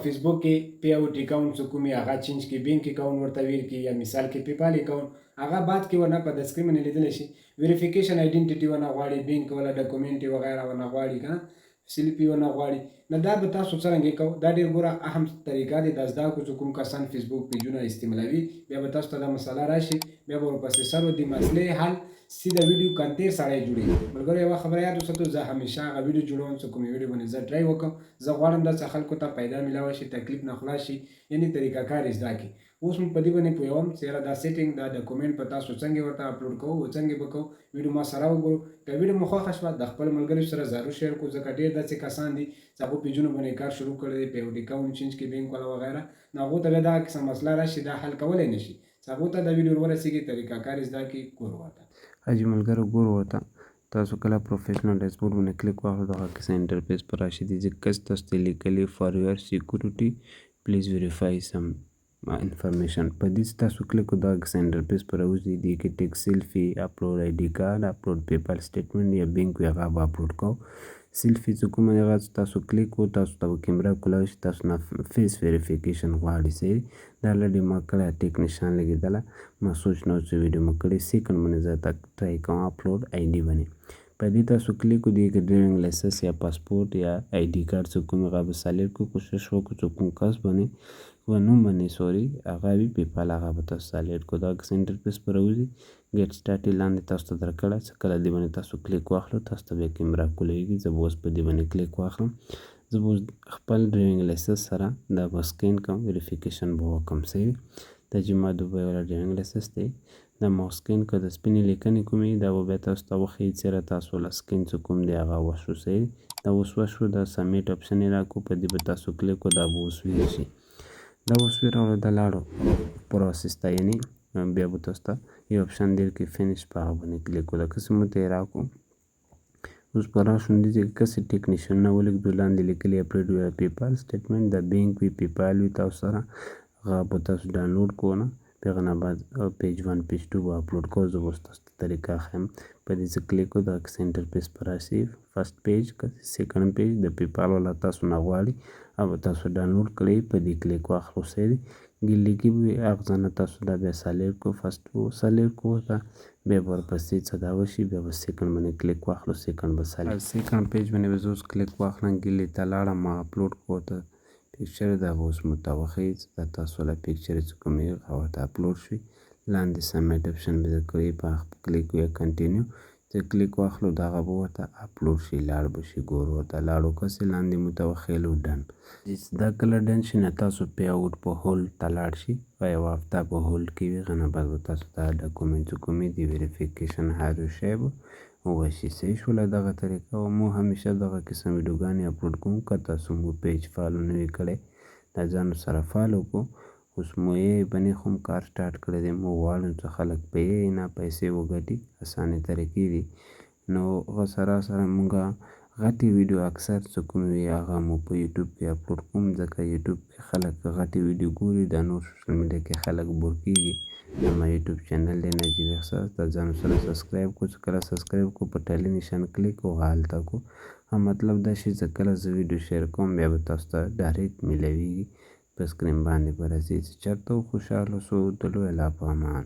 فیسبوک کې پیاوټ اکاونټ څه کومي هغه چینج کې بینک اکاونټ ورته ویل کې یا مثال کې پیپال اکاونټ هغه بعد کې ورنه په د سکرین باندې لیدلی شي ویریفیکیشن آیډنټیټي ونه غواړي بینک ولا ډاکومنټ وغیره ونه غواړي که نه سلیپي ونه غواړي نو دا به تاسو څرنګه کوو دا ډېر ګوره اهم طریقه دی دا زده کړو چې کوم کسان فیسبوک پیجونه استعمالوي بیا به تاسو ته دا مسله راشي بیا به ورپسې سر د مسلې حل سیده ویډیو کنټینټ سړی جوړوي ملګرو یوه خبره یاد وساتو زه همیشه هغه ویډیو جوړوم چې کومې ویډیو باندې زه ټرای وکړم زه غواړم داسې خلکو ته پیدا میلاوه شي تکلیف نه خلاص شي یعنې طریقه کار یې زده کړي اوس موږ په دې باندې پوهوم چې یاره دا سیټینګ دا ډاکومنټ په تاسو څنګه ورته اپلوډ کوو او څنګه به کوو ویډیو ما سره وګورو که ویډیو مو خوښه شوه د خپل ملګرو سره ضرور شیر کړو ځکه ډېر داسې کسان دي چې هغو پیجونو باندې کار شروع کړی دی پیوټ اکاونټ چینج کې بینک والا وغیره نو هغو ته بیا دغه قسم مسله راشي دا حل کولی نه شي چې هغو ته دا ویډیو ورسېږي طریقه کار یې زده کړي ګورو ورته حاجي ملګرو ګورو ورته تاسو کله پروفیشنل ډیشبورډ باندې کلیک واخلو دغه کیسه انټرفیس پر راشي دي ځکه تاسو ته لیکلي فار یور سیکورټي پلیز ویریفای سم انفارمیشن په دې چې تاسو کلیک وکړو دغه کیسه انټرفیس پر راوځي دې کې ټیک سیلفي اپلوډ آی ډي کارډ اپلوډ پیپال سټیټمنټ یا بینک وي هغه به اپلوډ کوو سیلفي چې کومه هغه تاسو کلیک وکړو تاسو ته به کیمره کولاو شي تاسو نه فیس ویریفیکیشن غواړي صحیح دا الریډي ما کړی ټیک نشان لګېدله ما سوچ نه و چې ویډیو مو کړی سیکنډ باندې زه ټرای کوم اپلوډ آی ډي باندې په دې تاسو کلیک وکړو دې کې ډرایوینګ لایسنس یا پاسپورټ یا آی ډي کارډ چې کوم هغه به سلیکټ کړو کوشش وکړو چې کوم کس باندې و نوم باندې سوري هغه وي پیپال هغه به تاسو سلیکټ کړو دا کیسه انټرفیس پر راوځي ګیټ سټارټ یې لاندې تاسو ته درکړی چې کله دې باندې تاسو کلیک واخلو تاسو ته بیا کیمره کولیږي زه به اوس په دې باندې کلیک واخلم زه به اوس خپل ډرایوینګ لایسنس سره دا به سکین کوم ویریفیکیشن به وکړم صحیح دا چې ما دوبۍ والا ډرایوینګ لایسنس دی دا ما سکین کړه د سپینې لیکنې کومې دا به بیا تاسو ته وښیي چېرې تاسو له سکین چې کوم دی هغه وشو صحیح دا اوس وشو دا سبمیټ اپشن یې راکړو په دې به تاسو کلیک وکړو دا به اوس ویل شي دا اوس ویراوړو دا لاړو پروسس ته یعنې بیا به تاسو ته یو اپشن دی کې فینش په هغه باندې کلیک وکړو دغسې مو ته یې راکړو اوس په راشو دې ځای کې کسې ټیکنیشنونه ولیکدو لاندې لیکلي اپلوډ یور پیپال سټیټمنټ د بینک وي پیپال وي تاسو سره هغه به تاسو ډاونلوډ کړو نه بیا هغه نه بعد پیج 1 پیج 2 به اپلوډ کوو زه به اوس تاسو ته طریقه ښیم په دې څه کلیک وکړو دغه کیسه انټرفیس پر راشي فرسټ پیج سیکنډ پیج د پیپال والا تاسو نه غواړي او تاسو ډاونلوډ کړئ په دې کلیک واخلو صحیح ګیلګي به هغه ځای نه تاسو دا بیا سلیکټ کړو فرسټ سلیکټ کړو ته بیا به ورپسې څه دا وشي بیا به سیکنډ باندې کلیک واخلو سیکنډ به سیکنډ پیج باندې به زه اوس کلیک واخلم ګیلې ته لاړم ما اپلوډ کړو ته پکچر دا به اوس مو ته وښیي چې دا تاسو له پکچر چې کومې هغه ورته اپلوډ شوي لاندې سبمیټ اپشن به درکړي په کلیک یا کنټینیو چې کلیک واخلو دغه به ورته اپلوډ شي لاړ به شي ګورو ورته لاړو کسې لاندې مو ته وښیلو ډن دا کله ډن شي نه تاسو پی اوټ په هولډ ته لاړ شي په یوه هفته په هولډ کې وي هغه نه بعد به تاسو ته ډاکومنټ چې کومې دي ویریفیکیشن هر یو شی به وشي صحیح شوله دغه طریقه و مو همیشه دغه قسم ویډیوګانې اپلوډ کوم که تاسو مو پیج فالو نه وي کړی دا ځانو سره فالو کړو اوس مو یې باندې خو هم کار سټارټ کړی دی مو غواړم چې خلک په یې نه پیسې وګټي اسانې طریقې دي نو هغه سره سره مونږ غټې ویډیو اکثر چې کومې وي هغه مو په یوټیوب کې اپلوډ کوم ځکه یوټیوب کې خلک غټې ویډیو ګوري دا نور سوشل میډیا کې خلک بور کېږي زما یوټیوب چینل دی نجیب احساس دا ځانو سره سبسکرایب کړو چې کله سبسکرایب کړو په ټالي نشان کلیک وکړو هلته کړو مطلب دا شي چې کله زه ویډیو شیر کوم بیا به تاسو ته ډایرکټ میلاویږي په سکرین باندې به راځي چې چېرته خوشحاله اوسو د لوی الله په امان